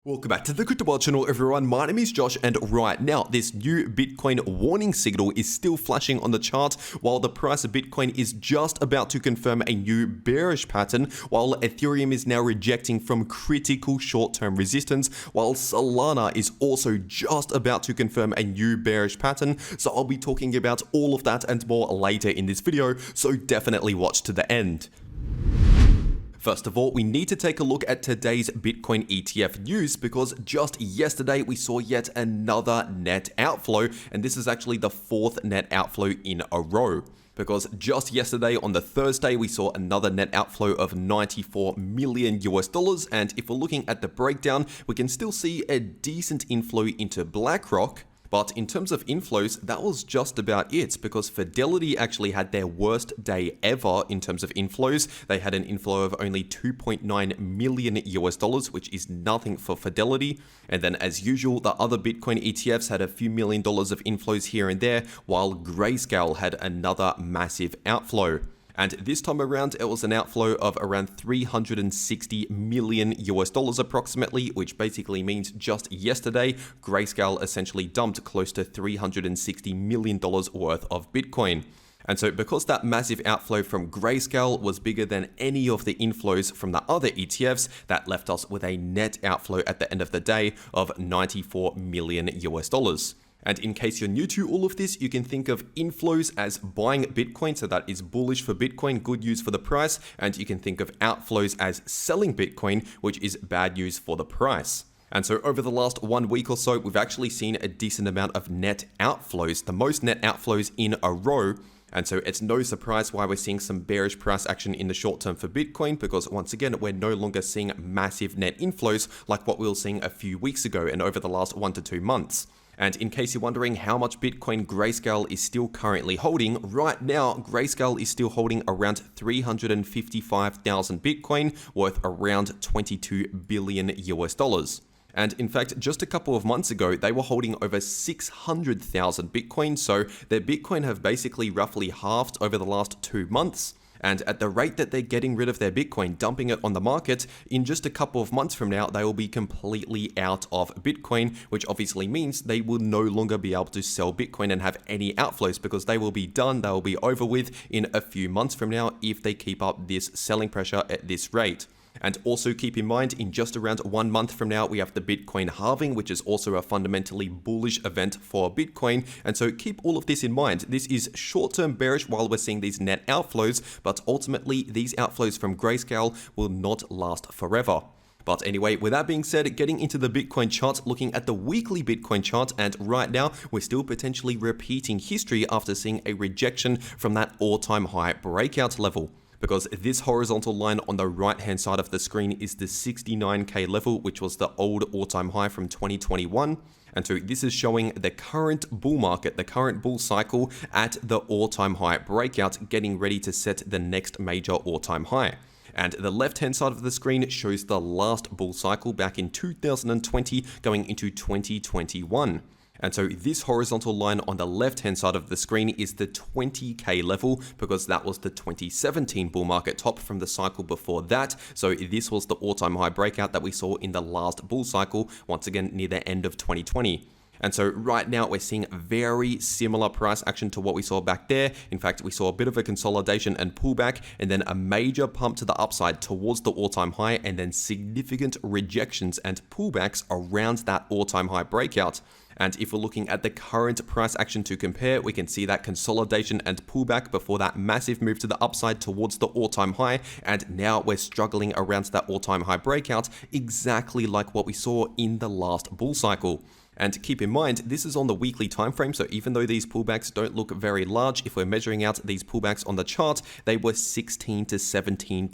Welcome back to the cryptoworld channel, everyone. My name is Josh, and right now this new Bitcoin warning signal is still flashing on the chart, while the price of Bitcoin is just about to confirm a new bearish pattern, while Ethereum is now rejecting from critical short-term resistance, while Solana is also just about to confirm a new bearish pattern. So I'll be talking about all of that and more later in this video, so definitely watch to the end. First of all, we need to take a look at today's Bitcoin ETF news, because just yesterday we saw yet another net outflow, and this is actually the fourth net outflow in a row. Because just yesterday on the Thursday, we saw another net outflow of $94 million, and if we're looking at the breakdown, we can still see a decent inflow into BlackRock. But in terms of inflows, that was just about it, because Fidelity actually had their worst day ever in terms of inflows. They had an inflow of only $2.9 million, which is nothing for Fidelity. And then as usual, the other Bitcoin ETFs had a few $1 million of inflows here and there, while Grayscale had another massive outflow. And this time around, it was an outflow of around $360 million approximately, which basically means just yesterday, Grayscale essentially dumped close to $360 million worth of Bitcoin. And so because that massive outflow from Grayscale was bigger than any of the inflows from the other ETFs, that left us with a net outflow at the end of the day of $94 million. And in case you're new to all of this, you can think of inflows as buying Bitcoin, so that is bullish for Bitcoin, good news for the price, and you can think of outflows as selling Bitcoin, which is bad news for the price. And so over the last 1 week or so, we've actually seen a decent amount of net outflows, the most net outflows in a row. And so it's no surprise why we're seeing some bearish price action in the short term for Bitcoin, because once again, we're no longer seeing massive net inflows like what we were seeing a few weeks ago and over the last 1 to 2 months. And in case you're wondering how much Bitcoin Grayscale is still currently holding, right now, Grayscale is still holding around 355,000 Bitcoin, worth around $22 billion. And in fact, just a couple of months ago, they were holding over 600,000 Bitcoin, so their Bitcoin have basically roughly halved over the last 2 months. And at the rate that they're getting rid of their Bitcoin, dumping it on the market, in just a couple of months from now, they will be completely out of Bitcoin, which obviously means they will no longer be able to sell Bitcoin and have any outflows, because they will be done, they will be over with in a few months from now if they keep up this selling pressure at this rate. And also keep in mind, in just around 1 month from now, we have the Bitcoin halving, which is also a fundamentally bullish event for Bitcoin. And so keep all of this in mind. This is short-term bearish while we're seeing these net outflows, but ultimately these outflows from Grayscale will not last forever. But anyway, with that being said, getting into the Bitcoin chart, looking at the weekly Bitcoin chart, and right now we're still potentially repeating history after seeing a rejection from that all-time high breakout level. Because this horizontal line on the right hand side of the screen is the 69k level, which was the old all-time high from 2021. And so this is showing the current bull market, the current bull cycle at the all-time high breakout, getting ready to set the next major all-time high. And the left-hand side of the screen shows the last bull cycle back in 2020 going into 2021. And so this horizontal line on the left-hand side of the screen is the 20k level, because that was the 2017 bull market top from the cycle before that. So this was the all-time high breakout that we saw in the last bull cycle, once again near the end of 2020. And so right now we're seeing very similar price action to what we saw back there. In fact, we saw a bit of a consolidation and pullback, and then a major pump to the upside towards the all-time high, and then significant rejections and pullbacks around that all-time high breakout. And if we're looking at the current price action to compare, we can see that consolidation and pullback before that massive move to the upside towards the all-time high. And now we're struggling around that all-time high breakout, exactly like what we saw in the last bull cycle. And keep in mind, this is on the weekly time frame, so even though these pullbacks don't look very large, if we're measuring out these pullbacks on the chart, they were 16 to 17%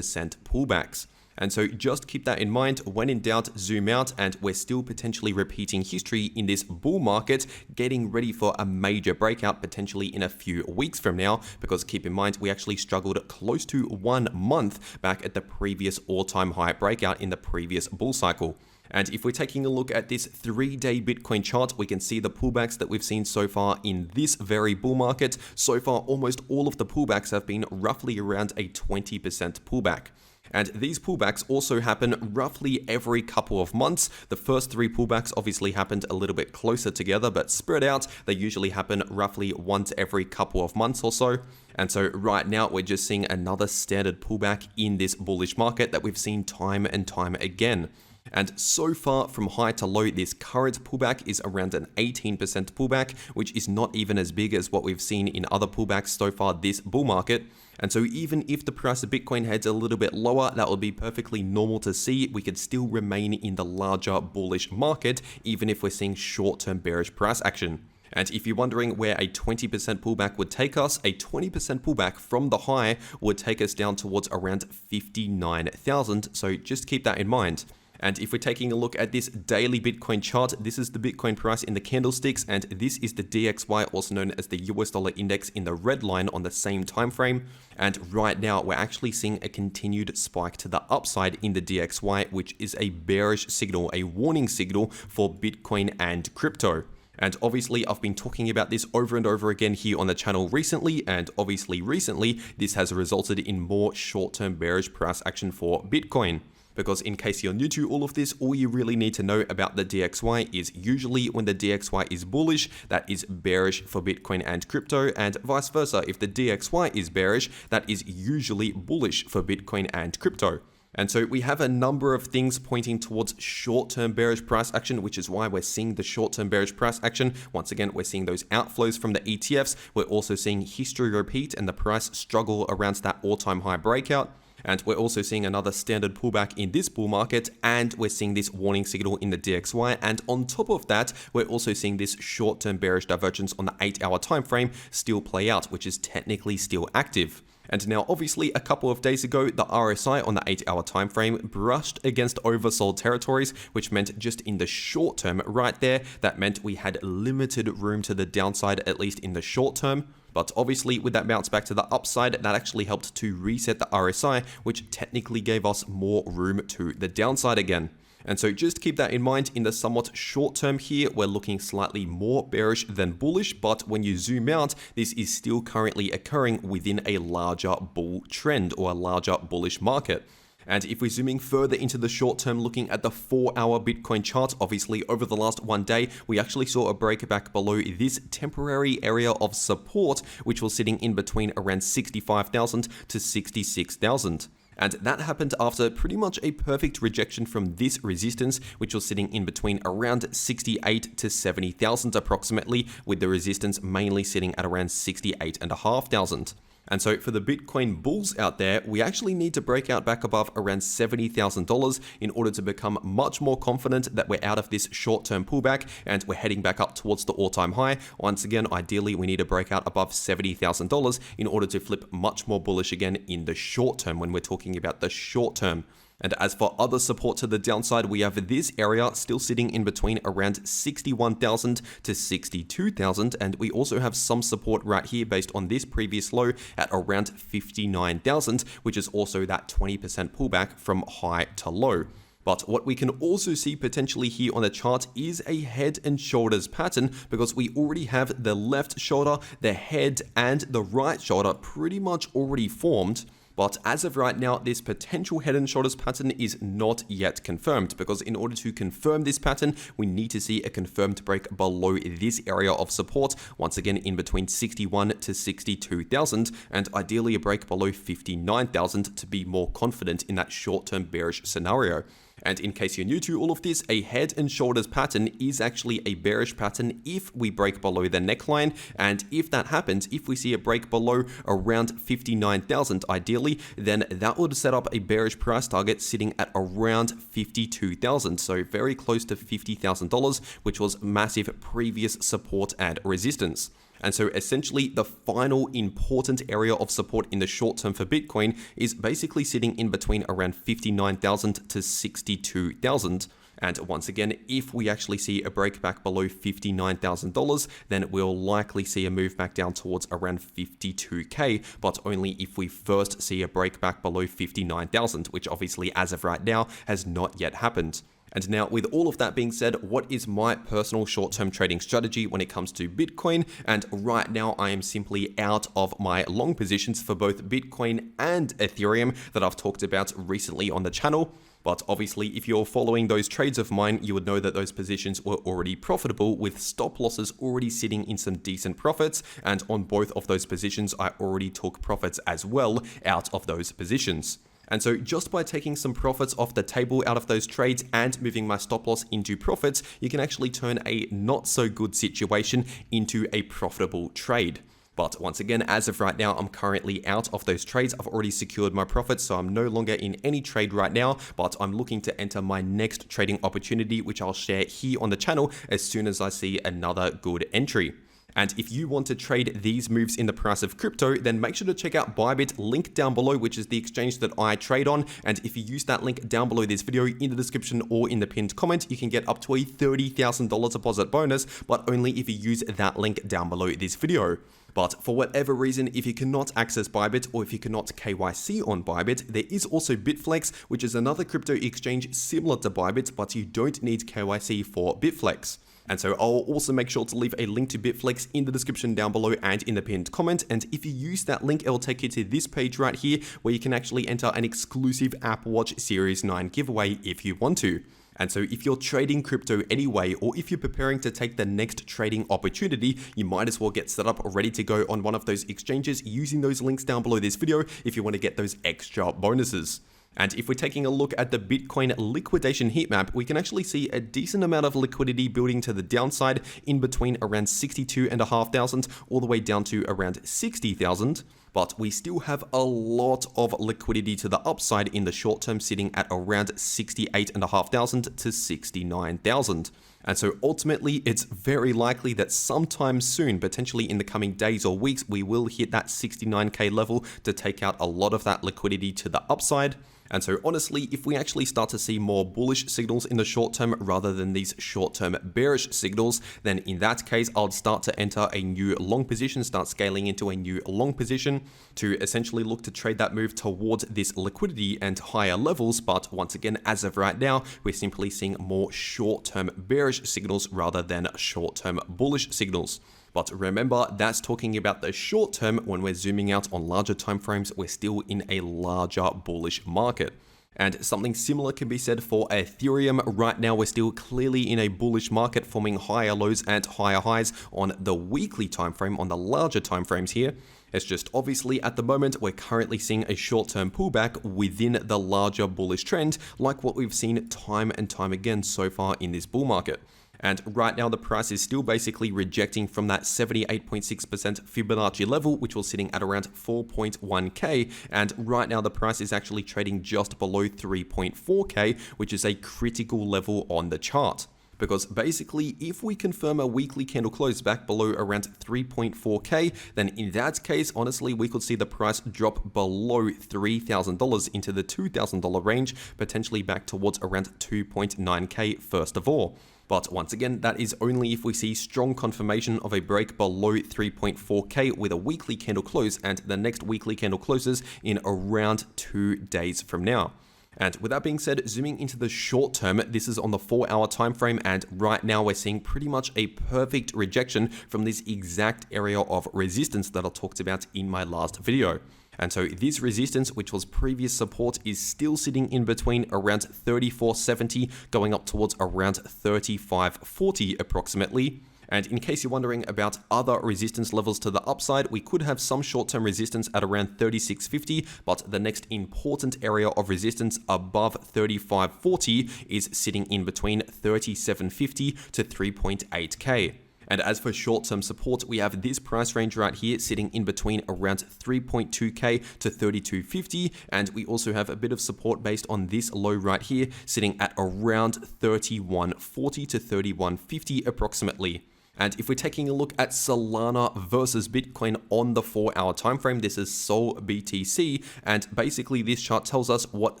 pullbacks. And so just keep that in mind. When in doubt, zoom out, and we're still potentially repeating history in this bull market, getting ready for a major breakout potentially in a few weeks from now, because keep in mind, we actually struggled close to 1 month back at the previous all-time high breakout in the previous bull cycle. And if we're taking a look at this 3-day Bitcoin chart, we can see the pullbacks that we've seen so far in this very bull market. So far, almost all of the pullbacks have been roughly around a 20% pullback. And these pullbacks also happen roughly every couple of months. The first 3 pullbacks obviously happened a little bit closer together, but spread out, they usually happen roughly once every couple of months or so. And so right now we're just seeing another standard pullback in this bullish market that we've seen time and time again. And so far from high to low, this current pullback is around an 18% pullback, which is not even as big as what we've seen in other pullbacks so far this bull market. And so even if the price of Bitcoin heads a little bit lower, that would be perfectly normal to see. We could still remain in the larger bullish market, even if we're seeing short-term bearish price action. And if you're wondering where a 20% pullback would take us, a 20% pullback from the high would take us down towards around 59,000. So just keep that in mind. And if we're taking a look at this daily Bitcoin chart, this is the Bitcoin price in the candlesticks, and this is the DXY, also known as the US dollar index, in the red line on the same time frame. And right now, we're actually seeing a continued spike to the upside in the DXY, which is a bearish signal, a warning signal for Bitcoin and crypto. And obviously, I've been talking about this over and over again here on the channel recently, and obviously recently, this has resulted in more short-term bearish price action for Bitcoin. Because in case you're new to all of this, all you really need to know about the DXY is usually when the DXY is bullish, that is bearish for Bitcoin and crypto, and vice versa. If the DXY is bearish, that is usually bullish for Bitcoin and crypto. And so we have a number of things pointing towards short-term bearish price action, which is why we're seeing the short-term bearish price action. Once again, we're seeing those outflows from the ETFs. We're also seeing history repeat and the price struggle around that all-time high breakout. And we're also seeing another standard pullback in this bull market, and we're seeing this warning signal in the DXY. And on top of that, we're also seeing this short-term bearish divergence on the 8-hour time frame still play out, which is technically still active. And now, obviously, a couple of days ago, the RSI on the 8-hour time frame brushed against oversold territories, which meant just in the short term right there, that meant we had limited room to the downside, at least in the short term. But obviously, with that bounce back to the upside, that actually helped to reset the RSI, which technically gave us more room to the downside again. And so just keep that in mind. In the somewhat short term here, we're looking slightly more bearish than bullish, but when you zoom out, this is still currently occurring within a larger bull trend or a larger bullish market. And if we're zooming further into the short term, looking at the 4-hour Bitcoin chart, obviously over the last one day, we actually saw a breakback below this temporary area of support, which was sitting in between around 65,000 to 66,000. And that happened after pretty much a perfect rejection from this resistance, which was sitting in between around 68 to 70,000 approximately, with the resistance mainly sitting at around 68,500. And so for the Bitcoin bulls out there, we actually need to break out back above around $70,000 in order to become much more confident that we're out of this short-term pullback and we're heading back up towards the all-time high. Once again, ideally, we need to break out above $70,000 in order to flip much more bullish again in the short term when we're talking about the short term. And as for other support to the downside, we have this area still sitting in between around 61,000 to 62,000. And we also have some support right here based on this previous low at around 59,000, which is also that 20% pullback from high to low. But what we can also see potentially here on the chart is a head and shoulders pattern, because we already have the left shoulder, the head, and the right shoulder pretty much already formed. But as of right now, this potential head and shoulders pattern is not yet confirmed, because in order to confirm this pattern, we need to see a confirmed break below this area of support, once again in between 61 to 62,000, and ideally a break below 59,000 to be more confident in that short-term bearish scenario. And in case you're new to all of this, a head and shoulders pattern is actually a bearish pattern if we break below the neckline. And if that happens, if we see a break below around 59,000 ideally, then that would set up a bearish price target sitting at around 52,000. So very close to $50,000, which was massive previous support and resistance. And so essentially the final important area of support in the short term for Bitcoin is basically sitting in between around 59,000 to 62,000. And once again, if we actually see a break back below $59,000, then we'll likely see a move back down towards around 52K, but only if we first see a break back below 59,000, which obviously as of right now has not yet happened. And now, with all of that being said, what is my personal short-term trading strategy when it comes to Bitcoin? And right now, I am simply out of my long positions for both Bitcoin and Ethereum that I've talked about recently on the channel. But obviously, if you're following those trades of mine, you would know that those positions were already profitable, with stop losses already sitting in some decent profits. And on both of those positions, I already took profits as well out of those positions. And so just by taking some profits off the table out of those trades and moving my stop loss into profits, you can actually turn a not so good situation into a profitable trade. But once again, as of right now, I'm currently out of those trades. I've already secured my profits, so I'm no longer in any trade right now, but I'm looking to enter my next trading opportunity, which I'll share here on the channel as soon as I see another good entry. And if you want to trade these moves in the price of crypto, then make sure to check out Bybit, link down below, which is the exchange that I trade on. And if you use that link down below this video in the description or in the pinned comment, you can get up to a $30,000 deposit bonus, but only if you use that link down below this video. But for whatever reason, if you cannot access Bybit or if you cannot KYC on Bybit, there is also Bitflex, which is another crypto exchange similar to Bybit, but you don't need KYC for Bitflex. And so I'll also make sure to leave a link to Bitflex in the description down below and in the pinned comment. And if you use that link, it'll take you to this page right here where you can actually enter an exclusive Apple Watch Series 9 giveaway if you want to. And so if you're trading crypto anyway, or if you're preparing to take the next trading opportunity, you might as well get set up ready to go on one of those exchanges using those links down below this video if you want to get those extra bonuses. And if we're taking a look at the Bitcoin liquidation heat map, we can actually see a decent amount of liquidity building to the downside in between around 62,500 all the way down to around 60,000. But we still have a lot of liquidity to the upside in the short term, sitting at around 68,500 to 69,000. And so ultimately, it's very likely that sometime soon, potentially in the coming days or weeks, we will hit that 69K level to take out a lot of that liquidity to the upside. And so honestly, if we actually start to see more bullish signals in the short term rather than these short-term bearish signals, then in that case, I'll start to enter a new long position, start scaling into a new long position to essentially look to trade that move towards this liquidity and higher levels. But once again, as of right now, we're simply seeing more short-term bearish signals rather than short-term bullish signals. But remember, that's talking about the short term. When we're zooming out on larger timeframes, we're still in a larger bullish market. And something similar can be said for Ethereum. Right now, we're still clearly in a bullish market, forming higher lows and higher highs on the weekly time frame, on the larger timeframes here. It's just obviously at the moment, we're currently seeing a short-term pullback within the larger bullish trend, like what we've seen time and time again so far in this bull market. And right now, the price is still basically rejecting from that 78.6% Fibonacci level, which was sitting at around 4.1K. And right now, the price is actually trading just below 3.4K, which is a critical level on the chart. Because basically, if we confirm a weekly candle close back below around 3.4K, then in that case, honestly, we could see the price drop below $3,000 into the $2,000 range, potentially back towards around 2.9K first of all. But once again, that is only if we see strong confirmation of a break below 3.4K with a weekly candle close, and the next weekly candle closes in around 2 days from now. And with that being said, zooming into the short term, this is on the 4-hour time frame, and right now we're seeing pretty much a perfect rejection from this exact area of resistance that I talked about in my last video. And so this resistance, which was previous support, is still sitting in between around 34.70 going up towards around 35.40 approximately. And in case you're wondering about other resistance levels to the upside, we could have some short-term resistance at around 36.50, but the next important area of resistance above 35.40 is sitting in between 37.50 to 3.8K. And as for short-term support, we have this price range right here sitting in between around 3.2K to 32.50. And we also have a bit of support based on this low right here sitting at around 31.40 to 31.50 approximately. And if we're taking a look at Solana versus Bitcoin on the 4-hour time frame, this is Sol BTC, and basically this chart tells us what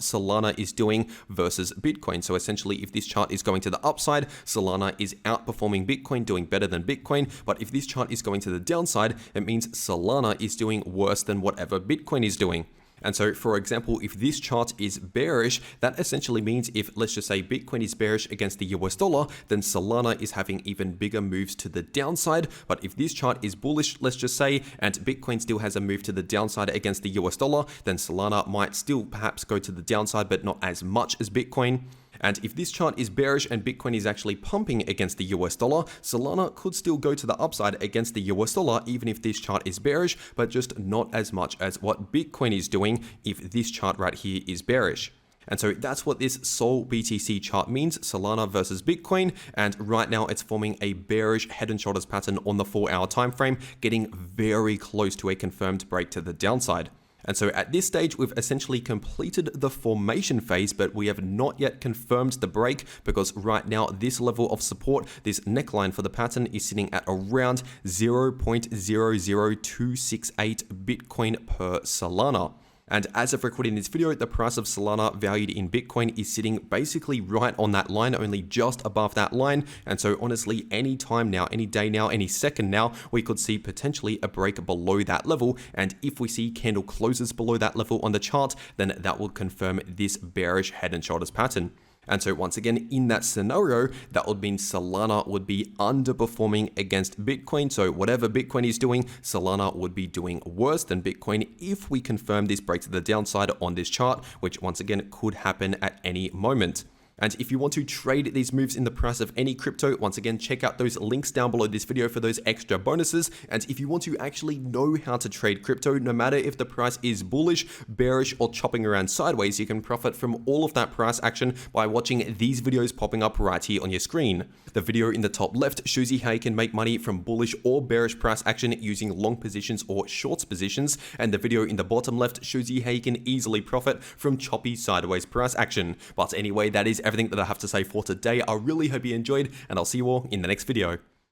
Solana is doing versus Bitcoin. So essentially, if this chart is going to the upside, Solana is outperforming Bitcoin, doing better than Bitcoin. But if this chart is going to the downside, it means Solana is doing worse than whatever Bitcoin is doing. And so, for example, if this chart is bearish, that essentially means if, let's just say, Bitcoin is bearish against the US dollar, then Solana is having even bigger moves to the downside. But if this chart is bullish, let's just say, and Bitcoin still has a move to the downside against the US dollar, then Solana might still perhaps go to the downside, but not as much as Bitcoin. And if this chart is bearish and Bitcoin is actually pumping against the US dollar, Solana could still go to the upside against the US dollar even if this chart is bearish, but just not as much as what Bitcoin is doing if this chart right here is bearish. And so that's what this Sol BTC chart means, Solana versus Bitcoin, and right now it's forming a bearish head and shoulders pattern on the 4-hour time frame, getting very close to a confirmed break to the downside. And so at this stage, we've essentially completed the formation phase, but we have not yet confirmed the break because right now this level of support, this neckline for the pattern is sitting at around 0.00268 Bitcoin per Solana. And as of recording this video, the price of Solana valued in Bitcoin is sitting basically right on that line, only just above that line. And so honestly, any time now, any day now, any second now, we could see potentially a break below that level. And if we see candle closes below that level on the chart, then that will confirm this bearish head and shoulders pattern. And so once again, in that scenario, that would mean Solana would be underperforming against Bitcoin. So whatever Bitcoin is doing, Solana would be doing worse than Bitcoin if we confirm this break to the downside on this chart, which once again could happen at any moment. And if you want to trade these moves in the price of any crypto, once again, check out those links down below this video for those extra bonuses. And if you want to actually know how to trade crypto, no matter if the price is bullish, bearish, or chopping around sideways, you can profit from all of that price action by watching these videos popping up right here on your screen. The video in the top left shows you how you can make money from bullish or bearish price action using long positions or short positions. And the video in the bottom left shows you how you can easily profit from choppy sideways price action. But anyway, that is everything that I have to say for today. I really hope you enjoyed, and I'll see you all in the next video.